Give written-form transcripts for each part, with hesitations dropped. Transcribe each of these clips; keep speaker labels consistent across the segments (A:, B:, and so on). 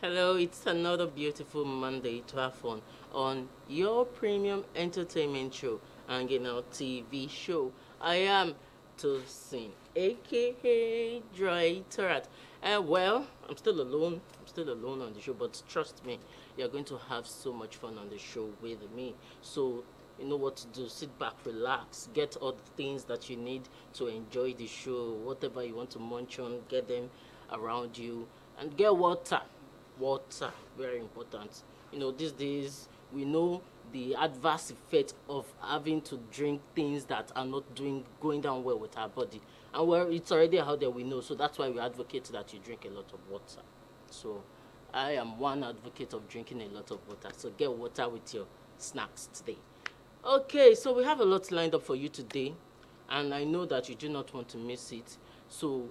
A: Hello, it's another beautiful Monday to have fun on your premium entertainment show and TV show. I am Tosin, aka Dry Tarat. Well, I'm still alone. I'm still alone on the show, but trust me, you're going to have so much fun on the show with me. So, you know what to do. Sit back, relax, get all the things that you need to enjoy the show. Whatever you want to munch on, get them around you, and get water. Water, very important. These days we know the adverse effect of having to drink things that are not going down well with our body, and well, it's already out there, we know. So that's why we advocate that you drink a lot of water. So I am one advocate of drinking a lot of water, so get water with your snacks today. Okay, so we have a lot lined up for you today, and I know that you do not want to miss it. So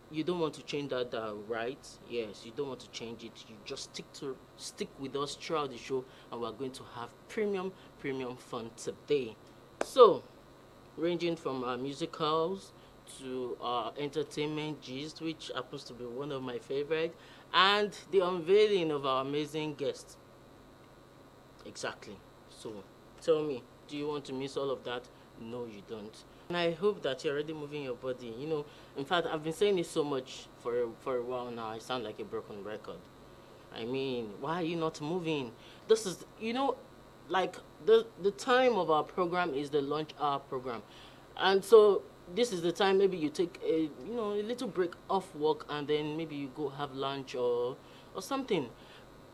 A: you don't want to change that dial, right? Yes, you don't want to change it. You just stick with us throughout the show, and we're going to have premium fun today. So, ranging from our musicals to our entertainment gist, which happens to be one of my favorite, and the unveiling of our amazing guest. Exactly. So, tell me, do you want to miss all of that? No, you don't. And I hope that you're already moving your body. In fact, I've been saying it so much for a while now. I sound like a broken record. I mean, why are you not moving? This is, like the time of our program is the lunch hour program, and so this is the time maybe you take a little break off work, and then maybe you go have lunch or something,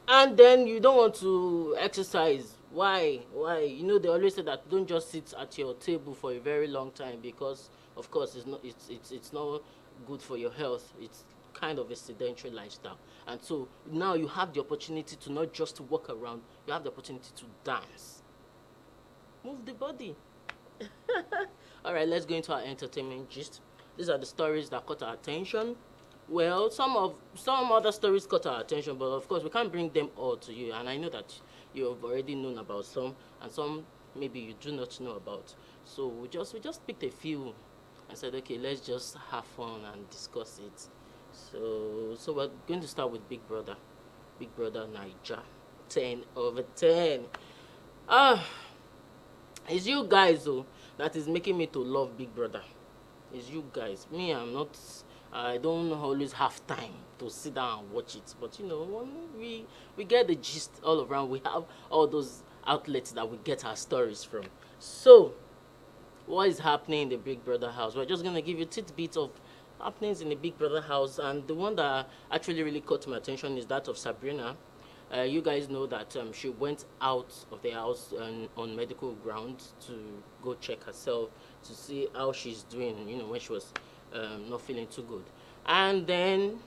A: and then you don't want to exercise. Why? They always say that don't just sit at your table for a very long time, because of course it's not good for your health. It's kind of a sedentary lifestyle, and so now you have the opportunity to not just walk around, you have the opportunity to dance, move the body. All right, let's go into our entertainment gist. These are the stories that caught our attention. Well, some other stories caught our attention, but of course we can't bring them all to you. And I know that you have already known about some, and some maybe you do not know about. So we just picked a few and said, okay, let's just have fun and discuss it. So we're going to start with Big Brother, Big Brother Niger, 10/10. Ah, it's you guys though that is making me to love Big Brother. It's you guys. Me, I'm not. I don't always have time to sit down and watch it, but when we get the gist all around. We have all those outlets that we get our stories from. So, what is happening in the Big Brother house? We're just gonna give you tidbits of happenings in the Big Brother house, and the one that actually really caught my attention is that of Sabrina. You guys know that she went out of the house on medical grounds to go check herself to see how she's doing, when she was not feeling too good. And then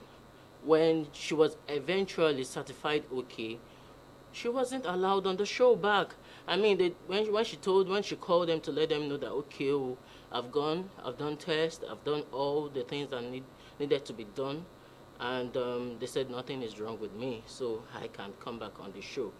A: when she was eventually certified okay, she wasn't allowed on the show back. I mean, when she called them to let them know that, okay, oh, I've done tests, I've done all the things that needed to be done, and they said nothing is wrong with me, so I can come back on the show.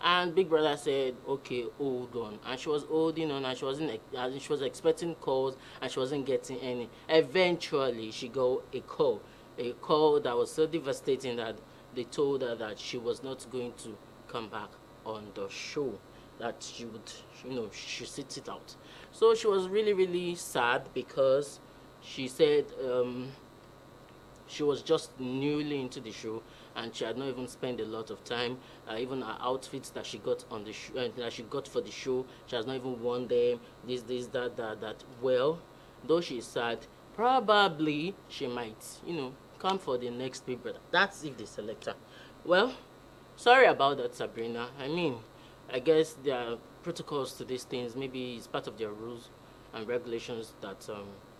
A: And Big Brother said, okay, hold on. And she was holding on, and she was expecting calls, and she wasn't getting any. Eventually, she got a call that was so devastating that they told her that she was not going to come back on the show, that she would, she sit it out. So she was really, really sad, because she said she was just newly into the show, and she had not even spent a lot of time. Even her outfits that she got on the that she got for the show, she has not even worn them. This, that. Well, though she's sad, probably she might, come for the next Big Brother. That's if they select her. Well, sorry about that, Sabrina. I mean, I guess there are protocols to these things. Maybe it's part of their rules and regulations that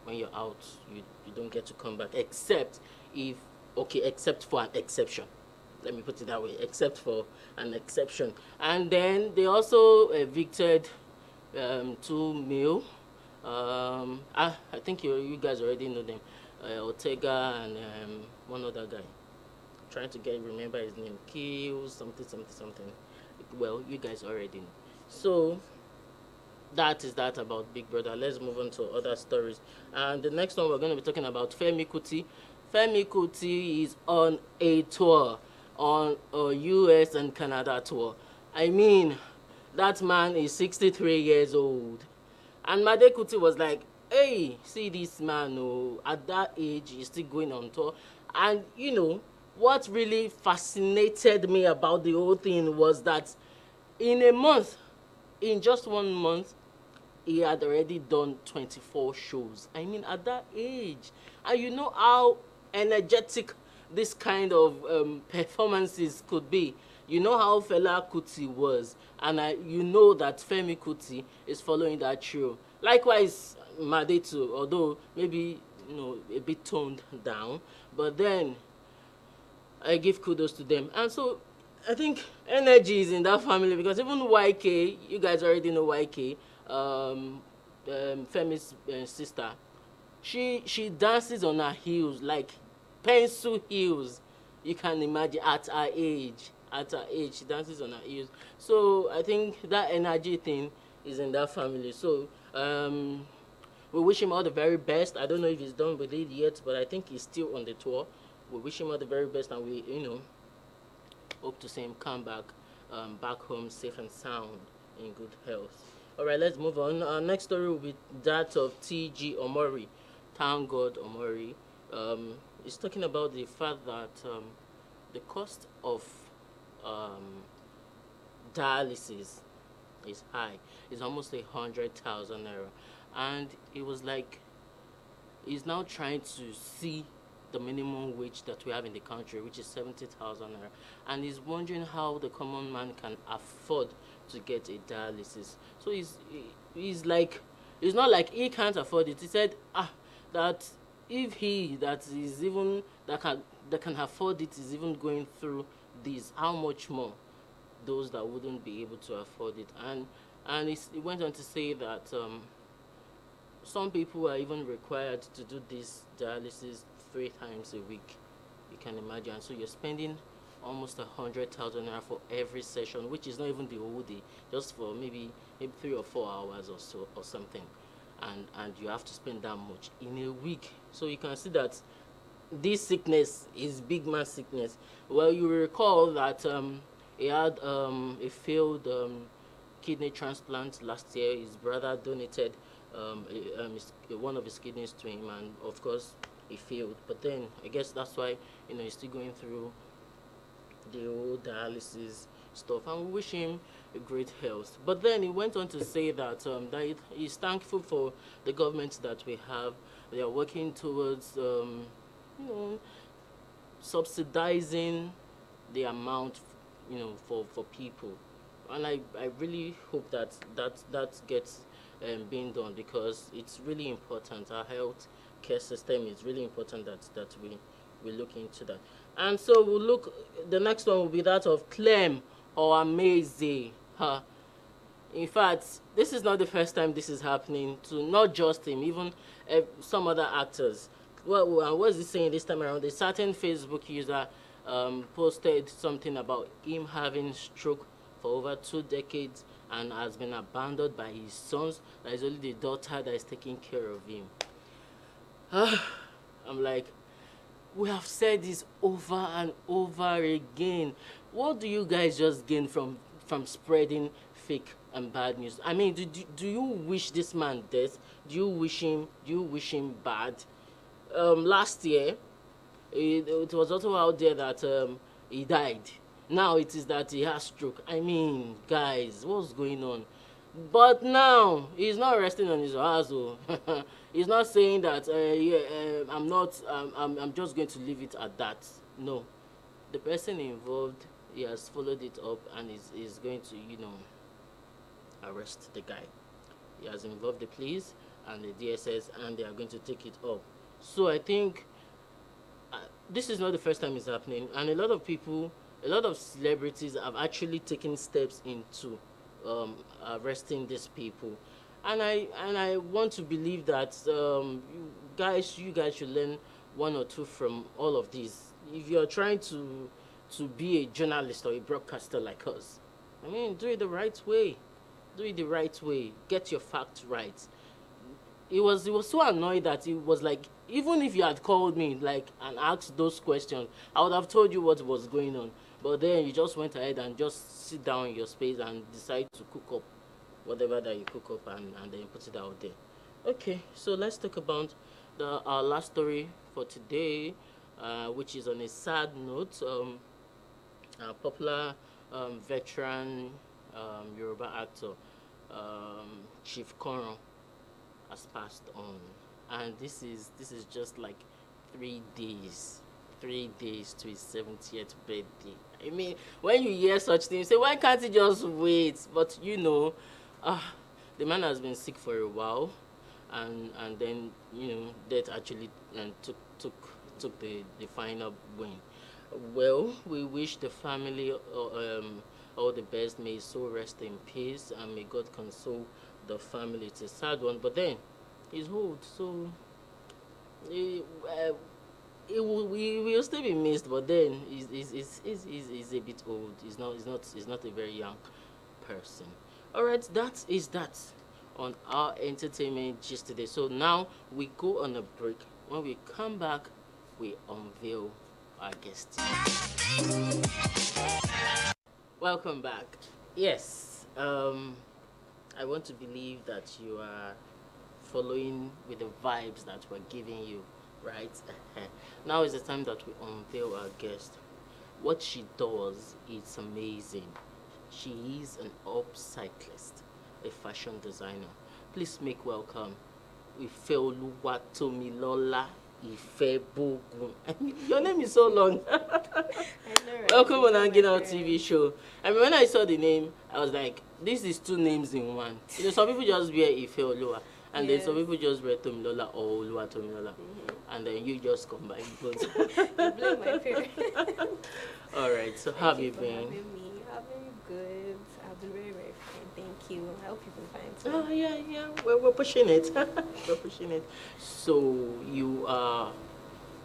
A: when you're out, you don't get to come back, except if, okay, except for an exception. Let me put it that way, except for an exception. And then they also evicted two male. I think you guys already know them, Ortega and one other guy. Trying to remember his name, Kill something. Well, you guys already know. So that is that about Big Brother. Let's move on to other stories. And the next one we're going to be talking about Femi Kuti. Femi Kuti is on a tour, on a US and Canada tour. I mean, that man is 63 years old. And Made Kuti was like, hey, see this man, oh, at that age, he's still going on tour. And, what really fascinated me about the whole thing was that in a month, in just 1 month, he had already done 24 shows. I mean, at that age. And you know how energetic this kind of performances could be. You know how Fela Kuti was, and you know that Femi Kuti is following that trail. Likewise, Made too, although maybe a bit toned down, but then I give kudos to them. And so I think energy is in that family, because even YK, you guys already know YK, Femi's sister, she dances on her heels, like pencil heels. You can imagine at her age. At her age, she dances on her heels. So I think that energy thing is in that family. So we wish him all the very best. I don't know if he's done with it yet, but I think he's still on the tour. We wish him all the very best, and we hope to see him come back home safe and sound, in good health. All right, let's move on. Our next story will be that of T.G. Omori. Thank God Omori. He's talking about the fact that the cost of dialysis is high. It's almost 100,000 naira, and it was like he's now trying to see the minimum wage that we have in the country, which is 70,000 naira, and he's wondering how the common man can afford to get a dialysis. So he's like, it's not like he can't afford it. He said that if he that is even that can afford it is even going through this, how much more those that wouldn't be able to afford it. And he went on to say that some people are even required to do this dialysis 3 times a week. You can imagine. So you're spending almost 100,000 naira for every session, which is not even the whole day, just for maybe 3 or 4 hours or so or something, and you have to spend that much in a week. So you can see that this sickness is big man sickness. Well, you recall that he had a failed kidney transplant last year. His brother donated one of his kidneys to him, and of course he failed. But then I guess that's why he's still going through the whole dialysis stuff, and we wish him a great health. But then he went on to say that that he's thankful for the government that we have. They are working towards subsidizing the amount for people, and I really hope that gets being done, because it's really important. Our health care system is really important that we look into that. And so we'll look, the next one will be that of Clem or Amaze. In fact, this is not the first time this is happening to not just him, even some other actors. Well, what was he saying this time around? A certain Facebook user posted something about him having stroke for over 2 decades and has been abandoned by his sons. That is only the daughter that is taking care of him. I'm like, we have said this over and over again. What do you guys just gain from spreading fake and bad news? I mean, do you wish this man death? Do you wish him bad? Last year, it was also out there that he died. Now it is that he has stroke. I mean, guys, what's going on? But now he's not resting on his ass. He's not saying that I'm just going to leave it at that. No, the person involved, he has followed it up and is going to arrest the guy. He has involved the police and the DSS, and they are going to take it up. So I think this is not the first time it's happening, and a lot of celebrities have actually taken steps into arresting these people, and I want to believe that you guys should learn one or two from all of this. If you're trying to be a journalist or a broadcaster like us, I mean, do it the right way. Do it the right way. Get your facts right. he was so annoyed that he was like, even if you had called me like and asked those questions, I would have told you what was going on. But then you just went ahead and just sit down in your space and decide to cook up whatever that you cook up, and then put it out there. Okay, so let's talk about our last story for today, which is on a sad note. A popular veteran Yoruba actor, Chief Koran, has passed on, and this is just like 3 days, 3 days to his 70th birthday. I mean, when you hear such things, you say, why can't he just wait? But the man has been sick for a while, and then death actually took the final win. Well, we wish the family all the best. May his soul rest in peace, and may God console the family. It's a sad one, but then he's old, so he will still be missed. But then he's a bit old. He's not a very young person. All right, that is that on our entertainment gist today. So now we go on a break. When we come back, we unveil our guest. Welcome back. Yes, I want to believe that you are following with the vibes that we're giving you, right? Now is the time that we unveil our guest. What she does is amazing. She is an upcyclist, a fashion designer. Please make welcome IFEOLUWATOMILOLA IFEBOGU. Your name is so long.
B: I know, right?
A: Welcome on Hanging Out TV show. I mean, when I saw the name, I was like, this is two names in one. Some people just wear IFEOLUWA, and then some people just wear Tomilola or Oluwatomilola. And then you just combine both.
B: You blame my parents.
A: All right, so how have you been?
B: Having me. I've been good. I've been very, very fine. Thank you. I hope you've been fine too.
A: Oh, yeah. We're pushing it. We're pushing it. So you are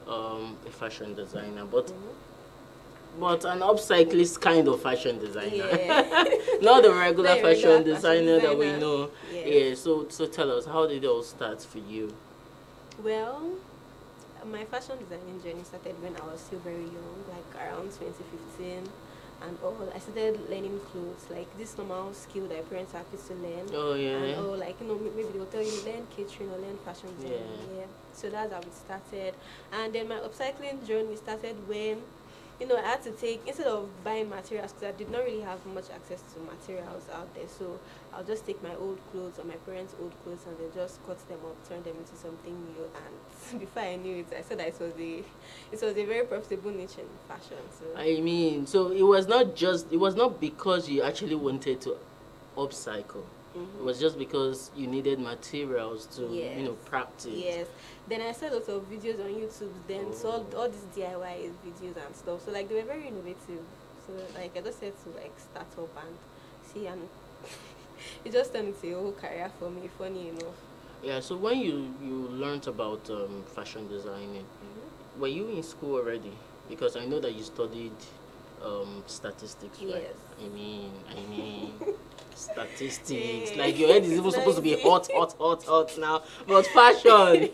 A: a fashion designer, but an upcyclist kind of fashion designer.
B: Yeah.
A: Not the regular
B: The
A: fashion
B: regular
A: designer that we
B: designer.
A: know.
B: Yes.
A: Yeah, so tell us, how did it all start for you?
B: Well, my fashion designing journey started when I was still very young, like around 2015. And I started learning clothes, like this normal skill that parents have to learn.
A: Oh, yeah.
B: And like maybe they'll tell you learn catering or learn fashion design. Yeah. So that's how it started. And then my upcycling journey started when I had to take, instead of buying materials, because I did not really have much access to materials out there, so I'll just take my old clothes or my parents' old clothes and then just cut them up, turn them into something new. And before I knew it, I said that it was a very profitable niche in fashion. So
A: I mean, so it was not because you actually wanted to upcycle. It was just because you needed materials to, practice.
B: Yes. Then I saw lots of videos on YouTube. Then saw all these DIY videos and stuff. So like they were very innovative. So like I just said to like start up and see, and it just turned into a whole career for me. Funny enough.
A: Yeah. So when you learned about fashion designing, were you in school already? Because I know that you studied statistics, right?
B: Yes.
A: I mean. Statistics, like your head is even supposed to be hot now, but fashion.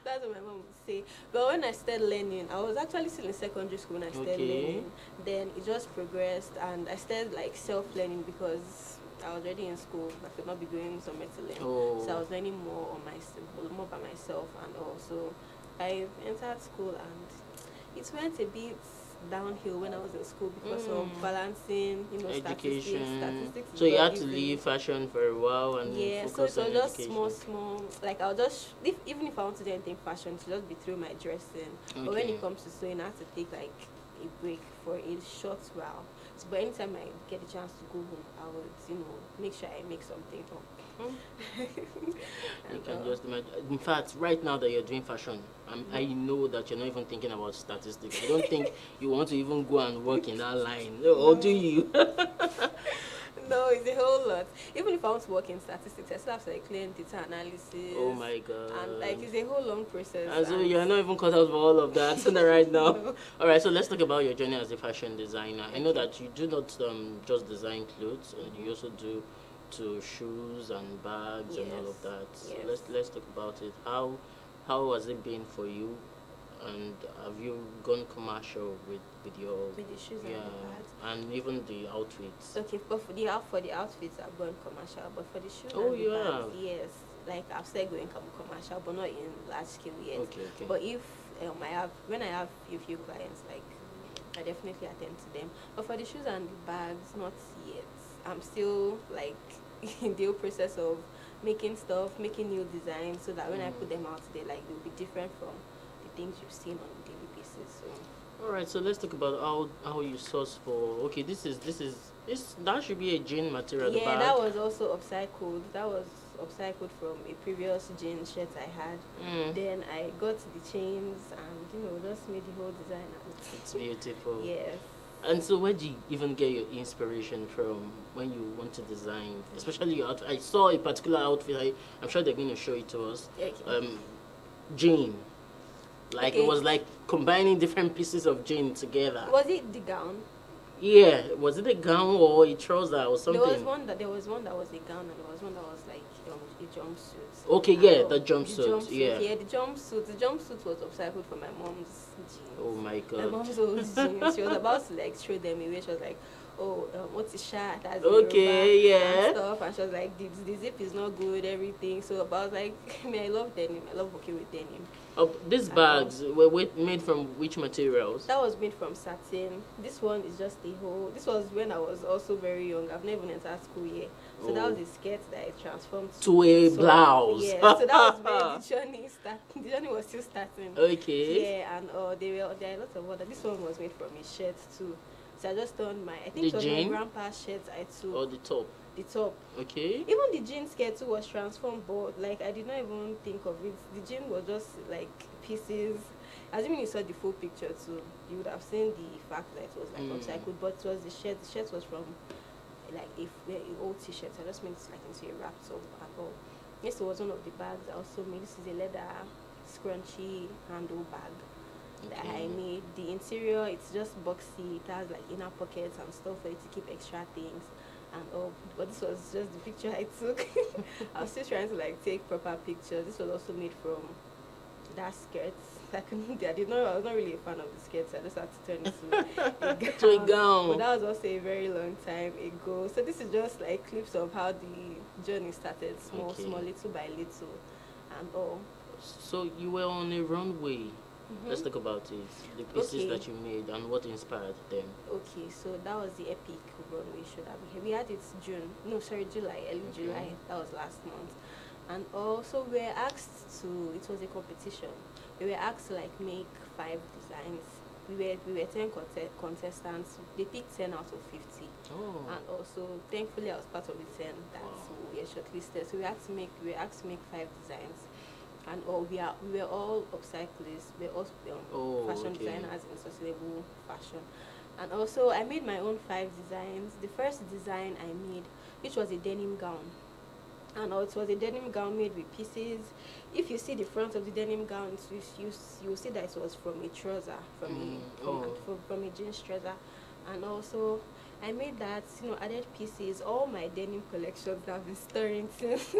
B: That's what my mom would say. But when I started learning, I was actually still in secondary school when I started learning. Then it just progressed, and I started like self-learning because I was already in school. I could not be going somewhere to learn, so I was learning more by myself, and also I entered school, and it went a bit downhill when I was in school because of balancing,
A: education.
B: statistics.
A: So you had to leave fashion for a while and focus on
B: so just
A: education.
B: small. Like I'll just, even if I want to do anything fashion, to just be through my dressing. But when it comes to sewing, I have to take like a break for a short while. So, but anytime I get a chance to go home, I would, make sure I make something home.
A: You can just imagine. In fact, right now that you're doing fashion, I know that you're not even thinking about statistics. I don't think you want to even go and work in that line. Or do you?
B: No, it's a whole lot. Even if I want to work in statistics, I still have to like learn data analysis.
A: Oh my god.
B: And like it's a whole long process.
A: And so you're not even cut out for all of that right now. No. Alright, so let's talk about your journey as a fashion designer. I know that you do not just design clothes, and you also do to shoes and bags and all of
B: Yes.
A: that. So
B: Yes.
A: let's talk about it. How has it been for you? And have you gone commercial with your
B: With the shoes and
A: yeah,
B: the bags.
A: and even the outfits?
B: Okay, but for the outfits, I've gone commercial. But for the shoes
A: Oh,
B: and the
A: you
B: bags,
A: have?
B: yes, like I've started going commercial, but not in large scale yet.
A: Okay, okay.
B: But if I have when I have a few clients, like I definitely attend to them. But for the shoes and the bags, not yet. I'm still like in the whole process of making stuff, making new designs, so that when I put them out there, like they'll be different from the things you've seen on a daily basis. So
A: All right, so let's talk about how you source for. Okay, that should be a jean material. The
B: yeah,
A: bag.
B: that was also upcycled. That was upcycled from a previous jean shirt I had. Then I got the chains and just made the whole design.
A: It's beautiful.
B: Yes.
A: And so, where do you even get your inspiration from when you want to design? Especially your outfit. I saw a particular outfit. I'm sure they're going to show it to us.
B: Okay.
A: Jean. Like,
B: Okay.
A: it was like combining different pieces of jean together.
B: Was it the gown?
A: Yeah. Was it a gown or a trouser or something?
B: There was one that was a gown and there was one that was like a jumpsuit.
A: Okay, yeah, the jumpsuit. Yeah.
B: Yeah, the jumpsuit was upcycled from my mom's jeans.
A: Oh my
B: My
A: God.
B: mom's old jeans. She was about to like throw them away. She was like, "Oh, what's a shirt? That's
A: Okay,
B: Yoruba
A: yeah.
B: and stuff." And she was like, "The zip is not good, everything." So about like, I love denim. I love working with denim.
A: Oh, these bags were made from which materials?
B: That was made from satin. This one is just a whole. This was when I was also very young. I've never even entered school yet. So that was the skirt that I transformed
A: To a blouse.
B: Yeah, so that was where the journey started. The journey was still starting.
A: Okay.
B: Yeah, and there are lots of other. This one was made from a shirt too. So I just turned I think
A: The
B: it was my
A: jean?
B: grandpa's shirt I took.
A: Or the top.
B: The top.
A: Okay.
B: Even the jean skirt too was transformed, but like I did not even think of it. The jean was just like pieces. Assuming you saw the full picture too, you would have seen the fact that it was like upcycled, but it was the shirt. The shirt was from like a old t-shirt. I just made it like into a wrap top and all. This was one of the bags I also made. This is a leather scrunchy handle bag that I made. The interior, it's just boxy. It has like inner pockets and stuff for you to keep extra things and all. But this was just the picture I took. I was still trying to like take proper pictures. This was also made from that skirt. I was not really a fan of the skirts. I just had to turn it to a gown.
A: To a gown.
B: But that was also a very long time ago. So this is just like clips of how the journey started, small, little by little, and all.
A: So you were on a runway. Let's talk about it. The pieces that you made and what inspired them.
B: Okay, so that was the epic runway show that we had. We had it July, early July. That was last month. And also we were asked it was a competition. We were asked to like make 5 designs. We were 10 contestants. They picked 10 out of 50.
A: Oh.
B: And also, thankfully, I was part of the 10 that we were shortlisted. So we were asked to make 5 designs. And we were all upcyclists. We were all fashion designers in sustainable fashion. And also, I made my own 5 designs. The first design I made, which was a denim gown. And it was a denim gown made with pieces. If you see the front of the denim gown, you'll see that it was from a trouser, from a jeans trouser. And also, I made that, added pieces, all my denim collections that I've been storing since.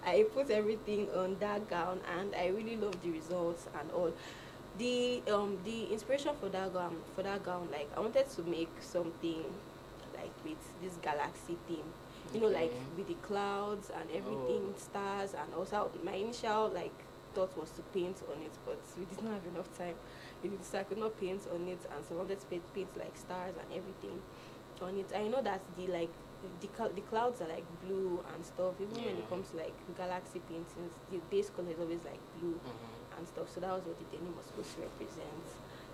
B: I put everything on that gown, and I really love the results and all. The inspiration for that gown, like I wanted to make something like with this galaxy theme. Like with the clouds and everything, stars, and also my initial thought was to paint on it, but we did not have enough time. So I could not paint on it, and so I wanted to paint like stars and everything on it. I know that the clouds are like blue and stuff. Even when it comes to like galaxy paintings, the base color is always like blue and stuff. So that was what the denim was supposed to represent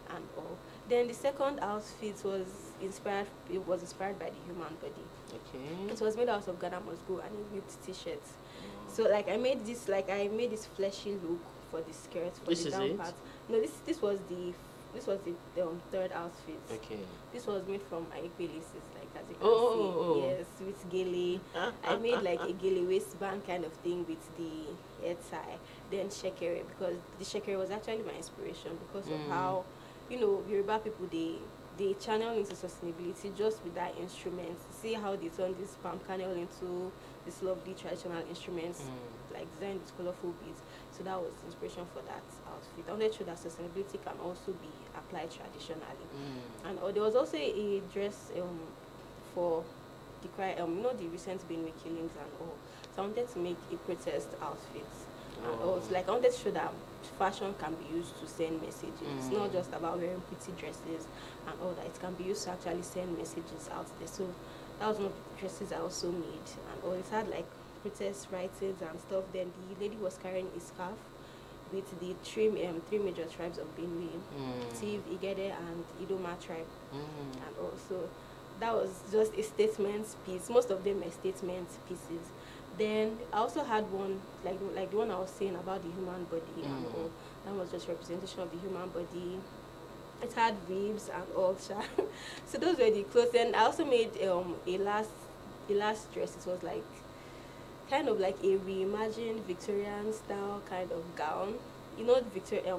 B: and all. Then the second outfit was inspired by the human body.
A: Okay.
B: It was made out of Ghana must go and a ripped t-shirt. So I made this fleshy look for the skirt, for the down part. No, this was the third outfit.
A: Okay.
B: This was made from IFEOLUWATOMILOLA, as you can see. Yes, with gele. I made like a gele waistband kind of thing with the hair tie. Then shekere, because the shekere was actually my inspiration because of how, Yoruba people, they channel into sustainability just with that instrument. See how they turn this palm kernel into this lovely traditional instruments, like designed with colorful beads. So that was the inspiration for that outfit. I wanted to show that sustainability can also be applied traditionally. And there was also a dress for the the recent Benue killings and all. So I wanted to make a protest outfit. And also, like, I wanted to show that fashion can be used to send messages. It's not just about wearing pretty dresses and all that. It can be used to actually send messages out there. So that was one of the dresses I also made. And it had like protest writings and stuff. Then the lady was carrying a scarf with the three major tribes of Benue, Tiv, Igede, and Idoma tribe. And also, that was just a statement piece. Most of them are statement pieces. Then I also had one, like the one I was saying about the human body and all. That was just representation of the human body. It had ribs and all. So those were the clothes. And I also made a last dress. It was like kind of like a reimagined Victorian style kind of gown. You know,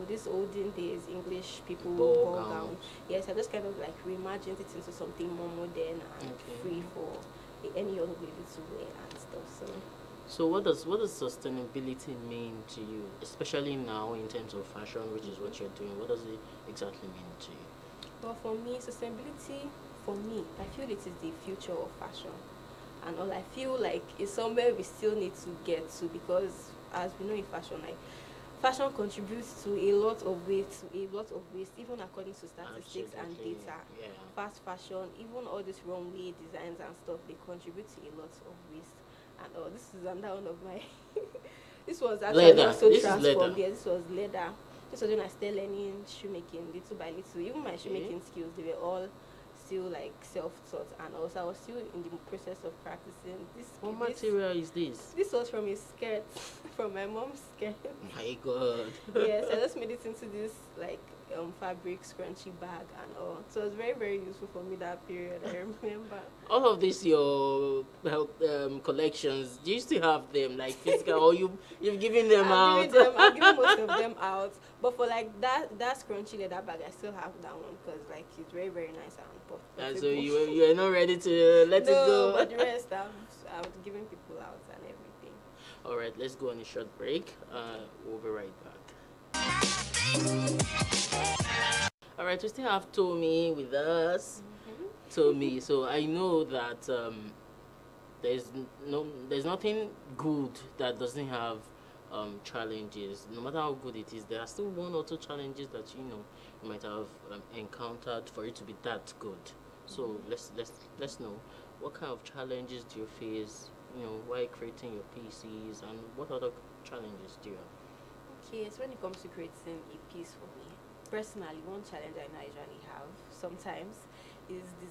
B: this olden days English people ball gown. Yes, I just kind of like reimagined it into something more modern and free for any young lady to wear and stuff.
A: So what does sustainability mean to you, especially now in terms of fashion, which is what you're doing? What does it exactly mean to you?
B: Well, for me, sustainability, I feel it is the future of fashion. And all, I feel like it's somewhere we still need to get to, because as we know in fashion, like fashion contributes to a lot of waste, even according to statistics and data. Fast fashion, even all these runway designs and stuff, they contribute to a lot of waste. And this is another one of my this was actually
A: leather.
B: also
A: This
B: transformed. Yeah, this was leather. This was when I started learning shoemaking little by little. Even my shoemaking skills, they were all still like self-taught, and also I was still in the process of practicing.
A: What material is this?
B: This was from a skirt, from my mom's skirt.
A: My God.
B: Yes, I just made it into this like fabric scrunchy bag and all. So it was very, very useful for me that period. I remember.
A: All of this your collections. Do you still have them like physical, or you've given them out?
B: I've given most of them out. But for like that scrunchy leather bag, I still have that one because like it's very, very nice and portable.
A: And so you are not ready to let it go.
B: But the rest I've given people out and everything.
A: All right, let's go on a short break. We'll be right back. All right, we still have Tomi with us. Tomi, so I know that there's nothing good that doesn't have challenges. No matter how good it is, there are still one or two challenges that you might have encountered for it to be that good. So let's know, what kind of challenges do you face? While creating your PCs, and what other challenges do you have?
B: Okay, so when it comes to creating a piece for me, personally, one challenge I usually have sometimes is the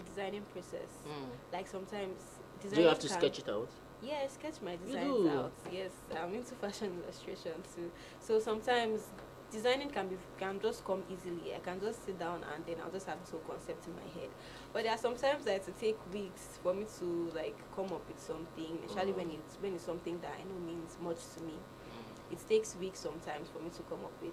B: designing process. Like sometimes
A: do you have to sketch it out?
B: Yeah, I sketch my designs out. Yes, I'm into fashion illustration too. So sometimes designing can just come easily. I can just sit down and then I'll just have this whole concept in my head. But there are sometimes that it take weeks for me to like come up with something, especially when it's something that I know means much to me. It takes weeks sometimes for me to come up with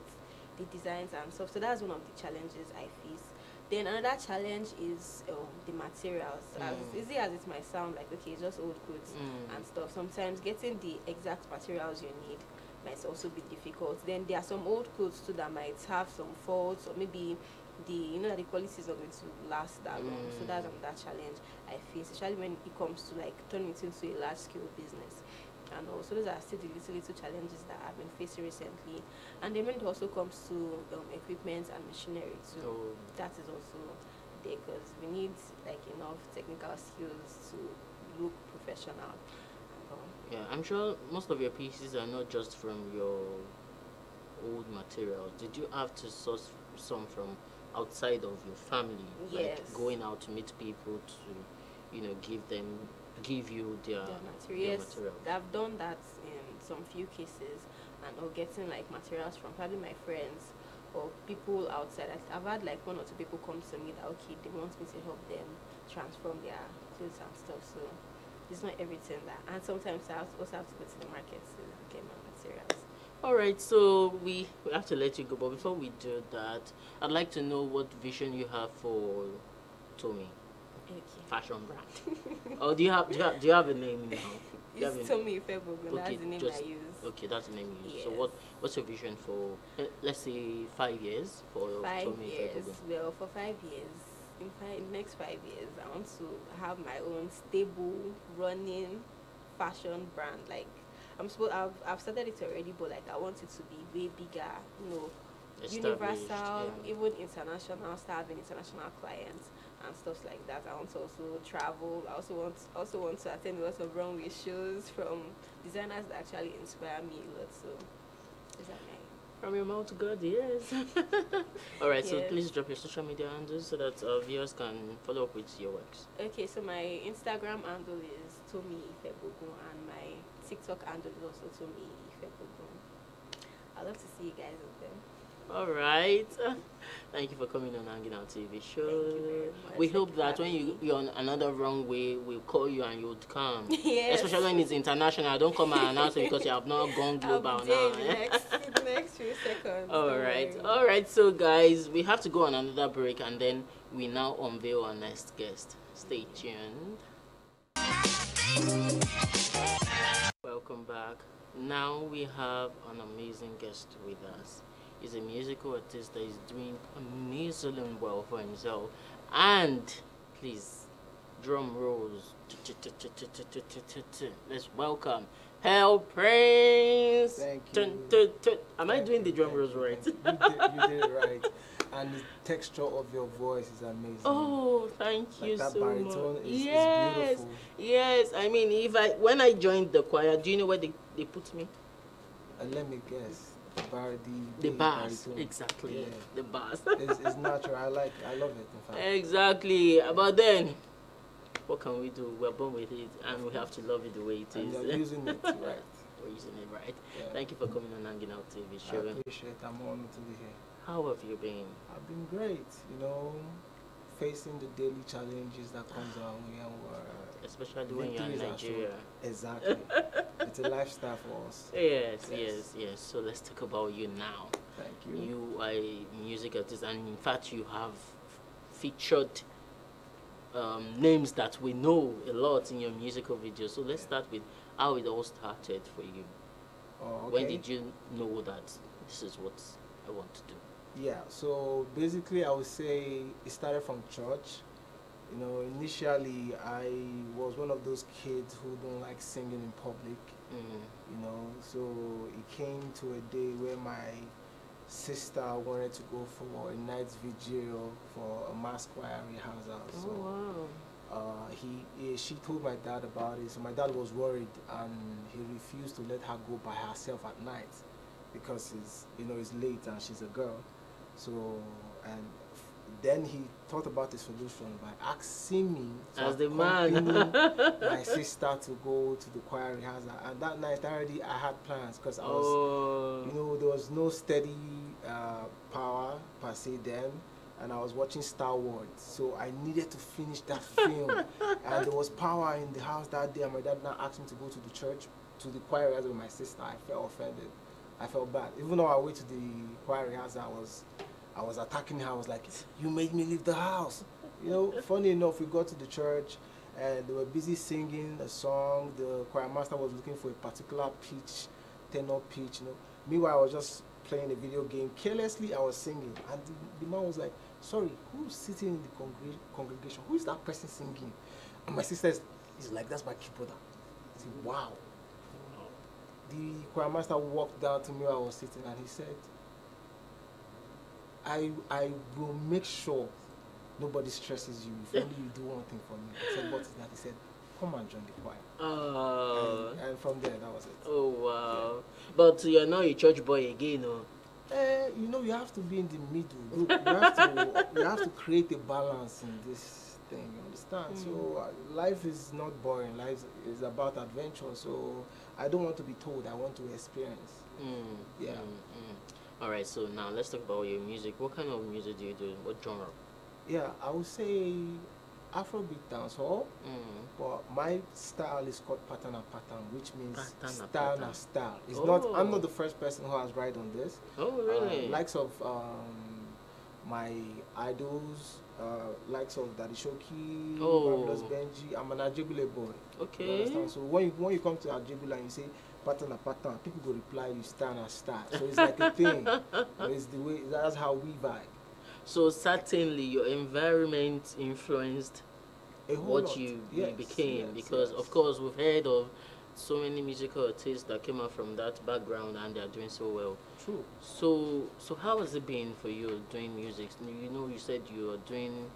B: the designs and stuff. So that's one of the challenges I face. Then another challenge is the materials. As easy as it might sound, like okay, it's just old clothes and stuff. Sometimes getting the exact materials you need might also be difficult. Then there are some old clothes too that might have some faults, or maybe the quality is not going to last that long. So that's another challenge I face, especially when it comes to like turning it into a large scale business. And also those are still the little challenges that I've been facing recently. And then when it also comes to equipment and machinery too, that is also there, because we need like enough technical skills to look professional.
A: Yeah, I'm sure most of your pieces are not just from your old materials. Did you have to source some from outside of your family?
B: Yes.
A: Like going out to meet people to, give you their materials?
B: I've done that in some few cases, and or getting like materials from probably my friends or people outside. I've had like one or two people come to me that okay, they want me to help them transform their clothes and stuff. So it's not everything that, and sometimes I also have to go to the market to get my materials.
A: All right, so we have to let you go, but before we do that, I'd like to know what vision you have for Tomi
B: Okay.
A: fashion brand. Or do you have a name now? Do you have
B: It's
A: a-
B: Tomi IFEBOGU. That's the name I use.
A: okay, that's the name you use. So
B: Yes.
A: what's your vision for let's say 5 years for
B: Five
A: Tomi
B: years.
A: Ifebugu?
B: Well, for 5 years, in the next 5 years, I want to have my own stable, running fashion brand. Like I've started it already, but like I want it to be way bigger.
A: Established,
B: Universal,
A: yeah.
B: even international. Start having international clients and stuff like that. I want to also travel. I also want to attend lots of runway shows from designers that actually inspire me a lot. So, is that my
A: From your mouth to God, yes. All right, so
B: Yes.
A: please drop your social media handles so that our viewers can follow up with your works.
B: Okay, so my Instagram handle is Tomi Ifebogu and my TikTok handle is also Tomi Ifebogu. I'd love to see you guys on them.
A: All right. Thank you for coming on Hanging Out TV show.
B: Thank you very much.
A: We
B: Thank
A: hope
B: you
A: that
B: for
A: when
B: having me.
A: you're on another runway, we'll call you and you'd come.
B: Yes.
A: Especially when it's international. Don't come and announce it because you have not gone
B: I'll
A: global
B: be there
A: now.
B: in the next few seconds.
A: All
B: don't
A: right.
B: worry.
A: All right. So, guys, we have to go on another break and then we now unveil our next guest. Stay tuned. Welcome back. Now we have an amazing guest with us. He's a musical artist that is doing amazingly well for himself. And please, drum rolls. Let's welcome Hell Prince.
C: Thank you.
A: Am I doing the drum rolls right?
C: You did it right. And the texture of your voice is amazing.
A: Oh, thank you
C: that
A: so
C: baritone
A: much.
C: is
A: Yes,
C: beautiful.
A: yes. I mean, when I joined the choir, do you know where they put me?
C: Let me guess.
A: The bass,
C: baritone.
A: exactly.
C: Yeah.
A: The bass.
C: It's natural. I love it, in fact.
A: Exactly. But then, what can we do? We're born with it, and we have to love it the way it
C: And
A: is.
C: you're using it right.
A: We're using it right.
C: Yeah.
A: Thank you for coming on Hanging Out TV
C: I
A: show.
C: appreciate it. I'm honored to be here.
A: How have you been?
C: I've been great, facing the daily challenges that comes our way, and
A: Especially when you're in
C: victories are so-
A: Nigeria.
C: Exactly. It's a lifestyle for us.
A: Yes. So let's talk about you now.
C: Thank you.
A: You are a music artist, and in fact, you have featured names that we know a lot in your musical videos. So let's start with how it all started for you.
C: Oh,
A: When
C: okay.
A: did you know that this is what I want to do?
C: Yeah, so basically I would say it started from church. Initially I was one of those kids who don't like singing in public, so it came to a day where my sister wanted to go for a night's vigil for a mass choir rehearsal.
A: Oh,
C: So
A: wow.
C: she told my dad about it, so my dad was worried and he refused to let her go by herself at night because it's late and she's a girl. So then he thought about a solution by asking me to
A: As the man.
C: accompany my sister to go to the choir rehearsal. And that night already I had plans because I was,
A: Oh.
C: there was no steady power per se then, and I was watching Star Wars, so I needed to finish that film. And there was power in the house that day, and my dad now asked me to go to the church, to the choir rehearsal with my sister. I felt offended. I felt bad. Even though I went to the choir rehearsal, I was attacking her. I was like, "You made me leave the house." Funny enough, we got to the church and they were busy singing a song. The choir master was looking for a particular pitch, tenor pitch. Meanwhile, I was just playing a video game. Carelessly, I was singing, and the man was like, "Sorry, who's sitting in the congregation? Who is that person singing?" And my sister is like, "That's my keyboarder." I said, "Wow." The choir master walked down to me where I was sitting, and he said, I will make sure nobody stresses you if only you do one thing for me." I said, "What is that?" He said, "Come and join the choir."
A: Oh.
C: And from there, that was it.
A: Oh, wow. Yeah. But you're not a church boy again, no?
C: You have to be in the middle. You have to create a balance in this thing, you understand? So life is not boring. Life is about adventure. So I don't want to be told, I want to experience. Yeah.
A: All right, so now let's talk about your music. What kind of music do you do? What genre?
C: Yeah, I would say Afrobeat dancehall,
A: Mm.
C: but my style is called pattern and pattern, which means
A: Pattern and
C: style
A: pattern.
C: and style. It's
A: Oh.
C: not. I'm not the first person who has write on this.
A: Oh, really?
C: Likes of my idols, likes of Daddy Shoki,
A: Oh.
C: Marvelous Benji. I'm an Ajibule boy. You
A: Okay.
C: understand? So when you come to Ajibule and you say pattern and pattern, people go reply you style and style. So it's like a thing. It's the way. That's how we vibe.
A: So certainly your environment influenced
C: A whole
A: what
C: lot.
A: you
C: Yes,
A: became,
C: yes,
A: because
C: yes.
A: of course we've heard of so many musical artists that came out from that background and they're doing so well.
C: True.
A: So how has it been for you doing music? You said you are doing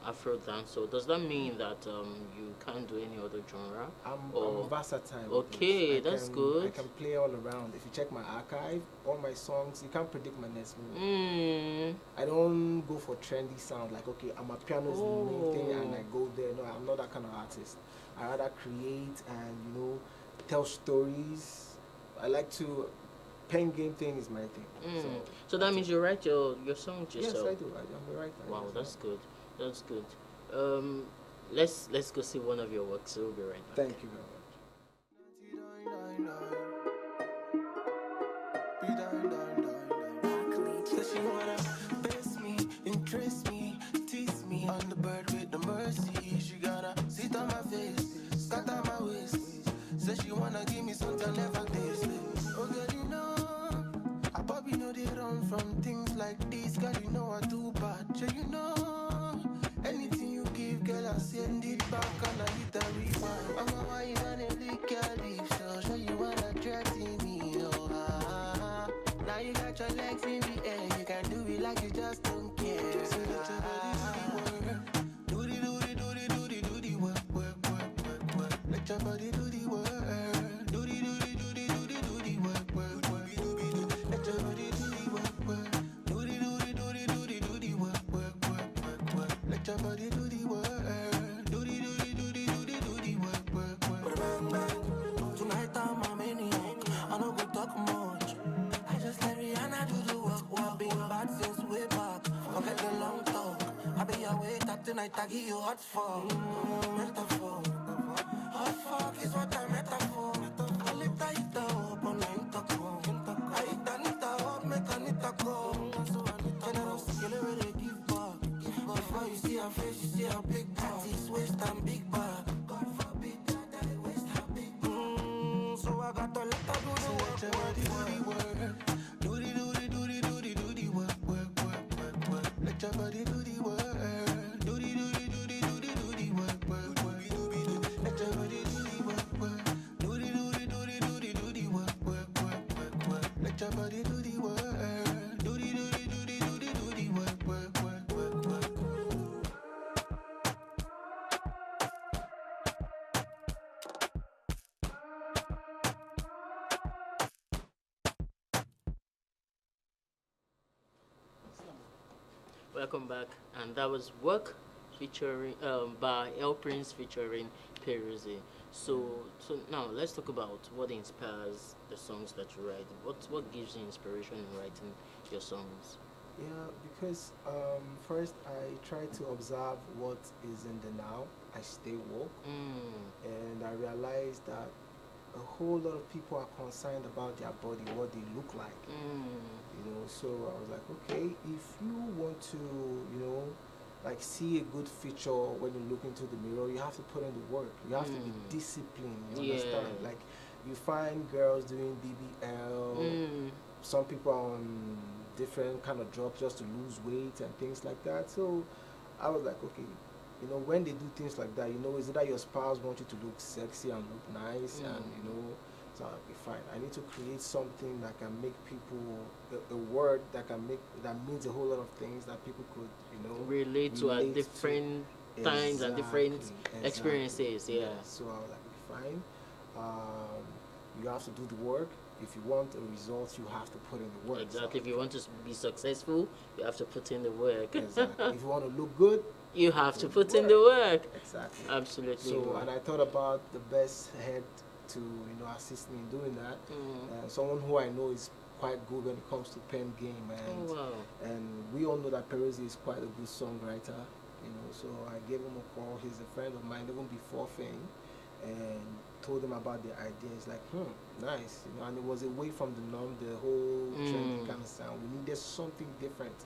A: Afro dance. So does that mean that you can't do any other genre?
C: I'm versatile. with
A: Okay,
C: this.
A: that's
C: I
A: good.
C: can play all around. If you check my archive, all my songs, you can't predict my next move.
A: Mm.
C: I don't go for trendy sound like, okay, I'm a piano is the main thing and I go there. No, I'm not that kind of artist. I rather create and tell stories. I like to pen game thing is my thing.
A: Mm. So that means you write your songs
C: Yes,
A: yourself.
C: I do. I'm a writer.
A: Wow,
C: yes,
A: that's good. That's good. Let's go see one of your works. We'll be right back.
C: Thank you very much.
D: Says she wanna best me, interest me, tease me. On the bird with the mercy, she gonna sit on my face, scatter my waist. Says she wanna give me something never taste. Oh girl, you know, I probably know they run from things like this. Girl, you know I do bad. Sure, you know, anything you give, girl, I send it back and I hit a rewind. I'm a wine and a lick your lips, so sure you wanna threaten me, oh now you got your legs in the air, you can do it like you just don't care. So let your body do the work, work. Let your body do the work, do the work. Let your body do the work, do the work. Let your body do the work, do the work. Bang bang, tonight I'm a maniac. I know go talk much. I just let Rihanna do the work. Been bad since way back. Forget the long talk. I be awake up tonight. I give you hot fuck. Metaphor. Hot fuck is what I'm metaphor. I lift that hit up on the intercom. I hit that nita up, make a nita come. Generous, kill her where they give back. Before you see her face, you see her big back. This waist and big back. God forbid that I waste her big back. So I got to let her do the work. Do the work. Do the work. Let your body do the work. Do the work. Let your body do the work. Do the work. Let your body do the work. Do the work.
A: Welcome back, and that was Work featuring by El Prince featuring Peruzzi. So now let's talk about what inspires the songs that you write. What gives you inspiration in writing your songs?
C: Yeah, because first I try to observe what is in the now. I stay woke, and I realize that a whole lot of people are concerned about their body, what they look like. So I was like, okay, if you want to, like see a good feature when you look into the mirror, you have to put in the work. You have to be disciplined. You understand? Like you find girls doing BBL. Some people are on different kind of drugs just to lose weight and things like that. So I was like, okay, when they do things like that, is it that your spouse wants you to look sexy and look nice, and so I'll be fine. I need to create something that can make people a word that means a whole lot of things that people could
A: relate to at different times and different experiences. Yeah.
C: So I was like, fine. You have to do the work. If you want a result, you have to put in the work.
A: Exactly. If you want to be successful, you have to put in the work.
C: Exactly. If you want to look good,
A: you have to put in the work.
C: Exactly.
A: Absolutely.
C: So, and I thought about the best head to assist me in doing that. Someone who I know is quite good when it comes to pen game, and we all know that Peruzzi is quite a good songwriter. So I gave him a call. He's a friend of mine even before Fame, and told him about the idea. It's like, nice, and it was away from the norm, the whole trendy kind of sound. We needed something different,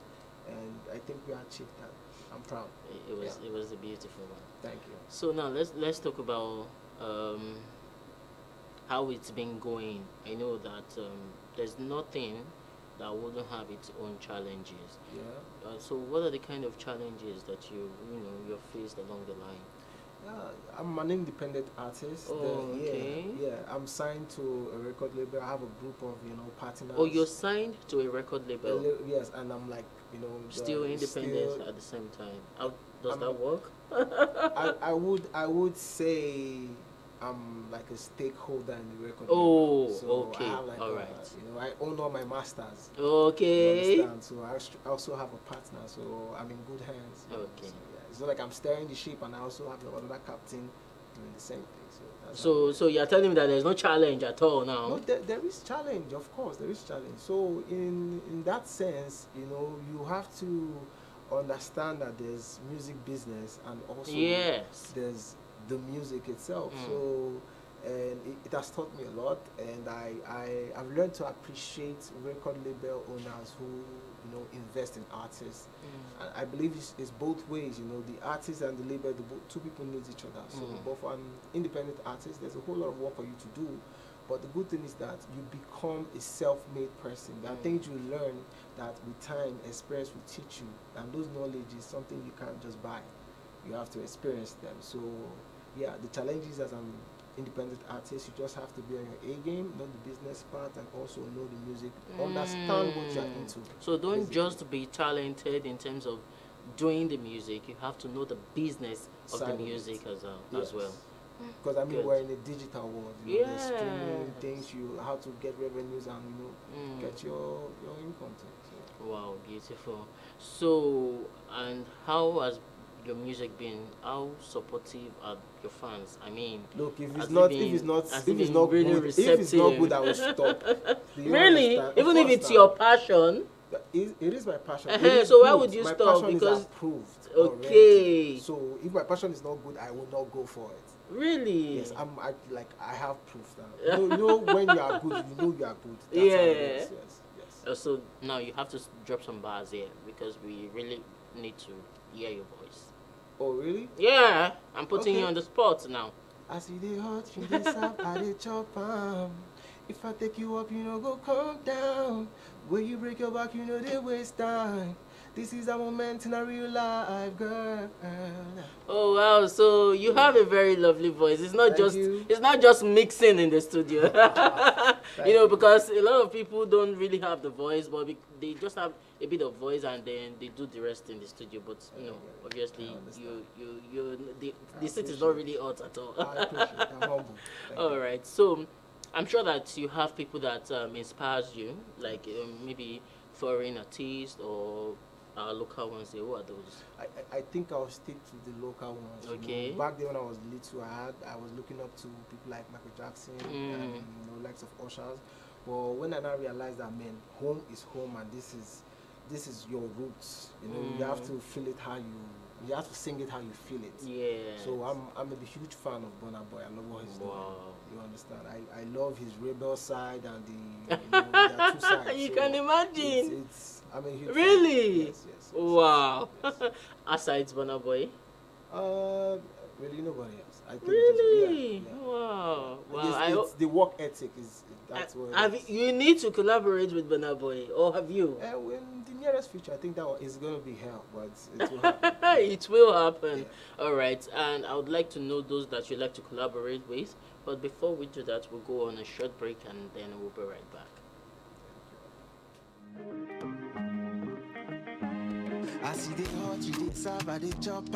C: and I think we achieved that. I'm proud.
A: It was a beautiful one.
C: Thank you.
A: So now let's talk about how it's been going. I know that there's nothing that wouldn't have its own challenges.
C: Yeah.
A: So what are the kind of challenges that you've faced along the line?
C: I'm an independent artist.
A: Okay.
C: Yeah, I'm signed to a record label. I have a group of partners.
A: Oh, you're signed to a record label.
C: Yes, and I'm like
A: still independent at the same time. How does that work?
C: I would say I'm like a stakeholder in the record.
A: Oh,
C: label. So
A: okay.
C: I have like
A: all right.
C: I own all my masters.
A: Okay.
C: You understand? So I also have a partner. So I'm in good hands.
A: Okay.
C: So, yeah. It's not like I'm steering the ship and I also have another captain doing the same thing.
A: So you're telling me that there's no challenge at all now?
C: No, there is challenge, of course, there is challenge. So in that sense, you have to understand that there's music business and also there's the music itself. So and it has taught me a lot, and I've learned to appreciate record label owners who invest in artists. And I believe it's both ways. The artist and the label, two people need each other. So but for an independent artist, there's a whole lot of work for you to do, but the good thing is that you become a self-made person. There are things you learn that with time, experience will teach you, and those knowledge is something you can't just buy. You have to experience them. So yeah, the challenges as an independent artist, you just have to be on your A game, know the business part, and also know the music, understand what you're into.
A: So don't just be talented in terms of doing the music, you have to know the business of the music as well.
C: Because I mean, we're in a digital world. There's streaming things, how to get revenues and get your income. So.
A: Wow, beautiful. So, and how has your music been? How supportive are your fans? I mean,
C: look, if it's not good, I will stop.
A: Really? Even if it's your passion?
C: It is my passion.
A: So why would you stop?
C: My passion
A: because
C: is approved.
A: Okay.
C: Already. So if my passion is not good, I will not go for it.
A: Really?
C: Yes, I have proof that. When you are good, you are good. That's how it is. Yes.
A: So now you have to drop some bars here because we really need to hear your voice.
C: Oh really?
A: Yeah, I'm putting you on the spot now.
C: I see the hot, you dey serve, I dey chop. If I take you up, go calm down. When you break your back, they waste time. This is a moment in a real life, girl.
A: Oh wow! So you have a very lovely voice. It's not just mixing in the studio. Because a lot of people don't really have the voice, but they just have a bit of voice and then they do the rest in the studio. But obviously, the seat is not really hot at all.
C: I appreciate it. I'm humble.
A: All right. So I'm sure that you have people that inspires you, like maybe foreign artists or local ones. Who are those?
C: I think I'll stick to the local ones.
A: Okay.
C: Back then when I was little, I was looking up to people like Michael Jackson and likes of Ushers. But when I now realized that home is home and this is your roots. You have to feel it you have to sing it how you feel it.
A: Yeah.
C: So I'm a huge fan of Burna Boy. I love what he's doing. You understand? I love his rebel side and there are two sides.
A: You can imagine.
C: I'm a huge
A: really?
C: Fan. Yes.
A: Wow. Aside Burna Boy?
C: Really nobody else. I think
A: really? Wow.
C: It's the work ethic that's what
A: you need to collaborate with Burna Boy, or have you?
C: In the nearest future, I think that is going to be hell, but it will happen.
A: It will happen.
C: Yeah.
A: All right, and I would like to know those that you like to collaborate with. But before we do that, we'll go on a short break and then we'll be right back.
D: I see the hot, you dey serve, I dey chop.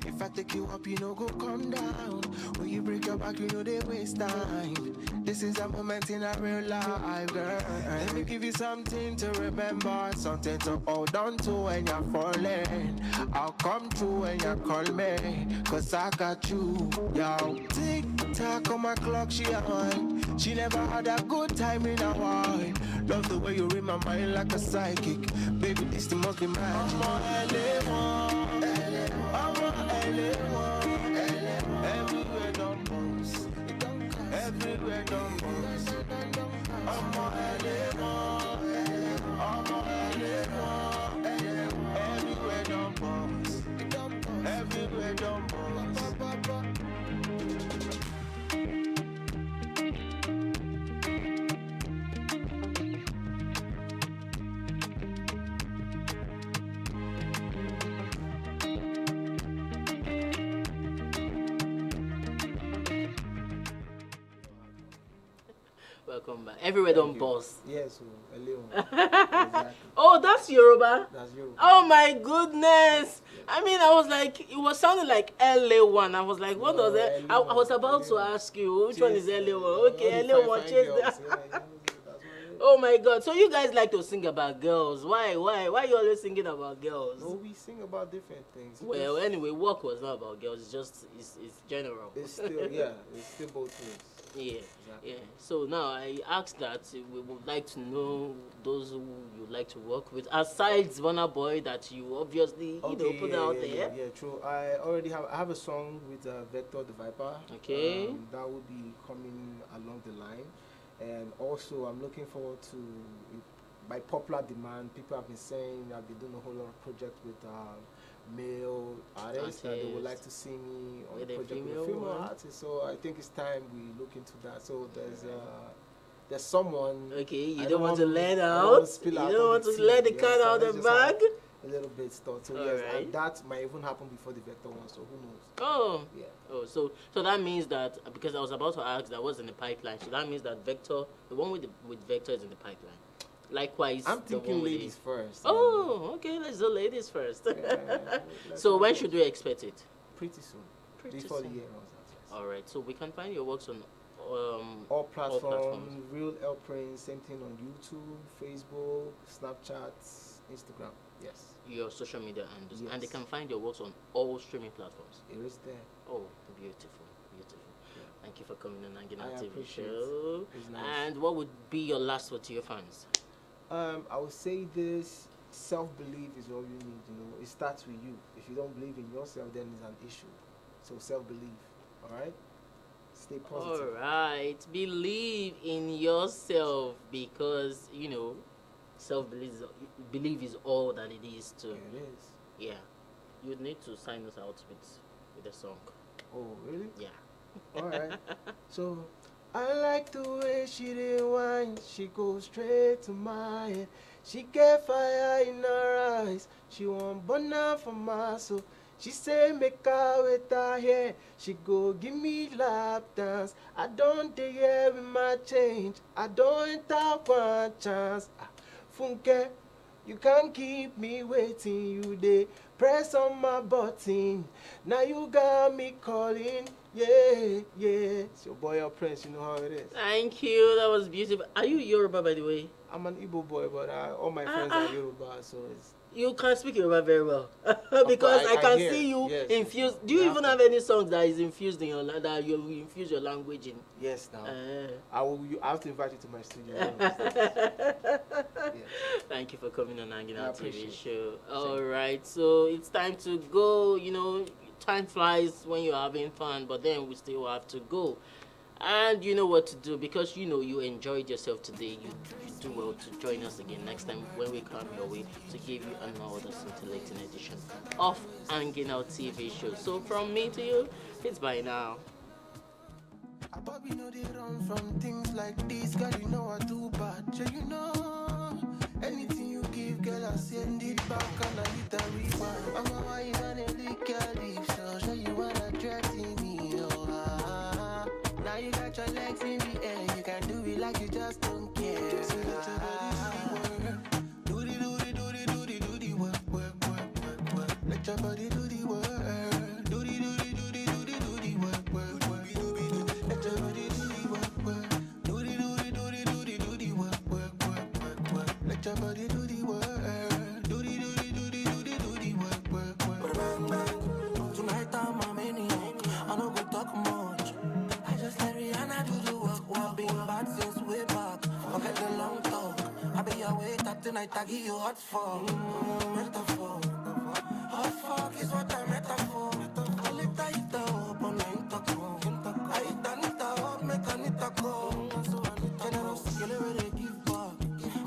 D: If I take you up, go come down. When you break your back, they waste time. This is a moment in a real life, girl. Let me give you something to remember, something to hold on to when you're falling. I'll come through when you call me, cause I got you, yo. Tick tock on my clock, she on. She never had a good time in a while. Love the way you read my mind like a psychic. Baby, this must be mine. I'm on LA1. everywhere don't bust.
A: Welcome back. Everywhere don't boss.
C: Yes, so, exactly.
A: Oh, that's Yoruba.
C: That's Yoruba.
A: Oh my goodness. I mean, I was like, it was sounding like LA1. I was like, what
C: No,
A: was it? I was about to ask you, which one is LA1? Okay,
C: Only
A: LA1,
C: fine
A: chase
C: girls,
A: that.
C: yeah, that's what it is.
A: Oh my God. So you guys like to sing about girls. Why? Why you always singing about girls?
C: No, we sing about different things.
A: Well, anyway, work was not about girls. It's just, it's general.
C: It's still, yeah, it's still both ways.
A: Yeah,
C: Exactly.
A: yeah. So now I asked that we would like to know those who you like to work with, aside Burna Boy that you obviously put out there.
C: Yeah, true. I have a song with Vector the Viper.
A: Okay.
C: That will be coming along the line, and also I'm looking forward to, by popular demand, people have been saying I've been doing a whole lot of projects with male artists, and they would like to see me on
A: With
C: a
A: a
C: project with
A: female
C: a female
A: one?
C: artist. So I think it's time we look into that. So there's someone.
A: Okay, you
C: I
A: don't want to let
C: I don't want
A: out.
C: to spill
A: You
C: out
A: don't
C: all
A: want
C: the
A: to
C: tea.
A: let the
C: Yes,
A: cat
C: so
A: out
C: let's
A: the
C: just have
A: bag.
C: a little bit stuff. So
A: All
C: yes,
A: right.
C: and that might even happen before the Vector one. So who knows?
A: Oh.
C: Yeah.
A: Oh, so that means that, because I was about to ask, that was in the pipeline. So that means that Vector, the one with Vector, is in the pipeline. Likewise,
C: I'm
A: the
C: thinking
A: one with
C: ladies first.
A: Oh, okay. Let's do ladies first.
C: Let's
A: So
C: not
A: when
C: go-
A: should we expect it?
C: Pretty soon.
A: Pretty
C: Before
A: soon.
C: the year runs out. Yes.
A: All right. So we can find your works on
C: All platforms,
A: platforms.
C: Real Airplane, same thing on YouTube, Facebook, Snapchat, Instagram. Yes,
A: your social media handles, and they
C: Yes.
A: can find your works on all streaming platforms.
C: it is there.
A: Oh, beautiful, beautiful.
C: Yeah.
A: Thank you for coming on Hanging
C: I
A: Out TV
C: appreciate
A: show.
C: It's nice.
A: And what would be your last word to your fans?
C: I would say this: self-belief is all you need. It starts with you. If you don't believe in yourself, then it's an issue. So self-belief. All right. Stay
A: All
C: positive.
A: right, believe in yourself, because belief is all that it is to.
C: Yeah, it is.
A: Yeah, you'd need to sign us out with a song.
C: Oh, really?
A: Yeah.
C: All right. So, I like the way she did wine. She goes straight to my head. She get fire in her eyes. She want burn out for my soul. She say make her with her hair. She go give me lap dance. I don't dare with my change. I don't have one chance. Funke, you can't keep me waiting. You dey press on my button. Now you got me calling. Yeah, yeah. It's your boy, your prince. You know how it is.
A: Thank you. That was beautiful. Are you Yoruba, by the way?
C: I'm an Igbo boy, but all my friends are Yoruba, so it's.
A: You can speak Yoruba very well, because I
C: I
A: can
C: hear.
A: see you
C: Yes,
A: infused.
C: yes.
A: Do you
C: You
A: even
C: have
A: have any songs that is infused in your that you infuse your language in?
C: Yes, now.
A: Uh,
C: I have to invite you to my studio. You understand? Yeah.
A: Thank you for coming on Hanging
C: I
A: Out TV
C: appreciate
A: show.
C: it.
A: All right, so it's time to go. Time flies when you're having fun, but then we still have to go. And you know what to do, because you enjoyed yourself today. You do well to join us again next time when we come your way to give you another scintillating edition of Hanging Out TV show. So from me to you, it's bye now.
D: I probably know they run from things like this. Girl, you know I do bad. Yeah, you know anything you give, girl, I send it back and I hit a rewind. I'm a wine and a lick your lips, so show you wanna threaten me. Oh, now you got your legs in the air. You can do it like you just don't care. So let your body do the work. Do the work, work. Let your body do the work. Do the work, work. Let your body do the work. Do the work. Let your body do the work. Do the work. Bang, bang. Tonight I'm a maniac. I don't go talk much. I just let Rihanna do the work. I've been bad since way back. Forget the long talk. I be awake that tonight. I give you hot fuck. Metaphor. Hot fuck is what I metaphor. I lift the heat up on the intercom. I hit the nita up, make a nita come. Generous, kill it where they give back.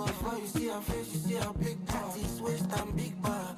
D: Before you see her face, you see her big body, waist and big back.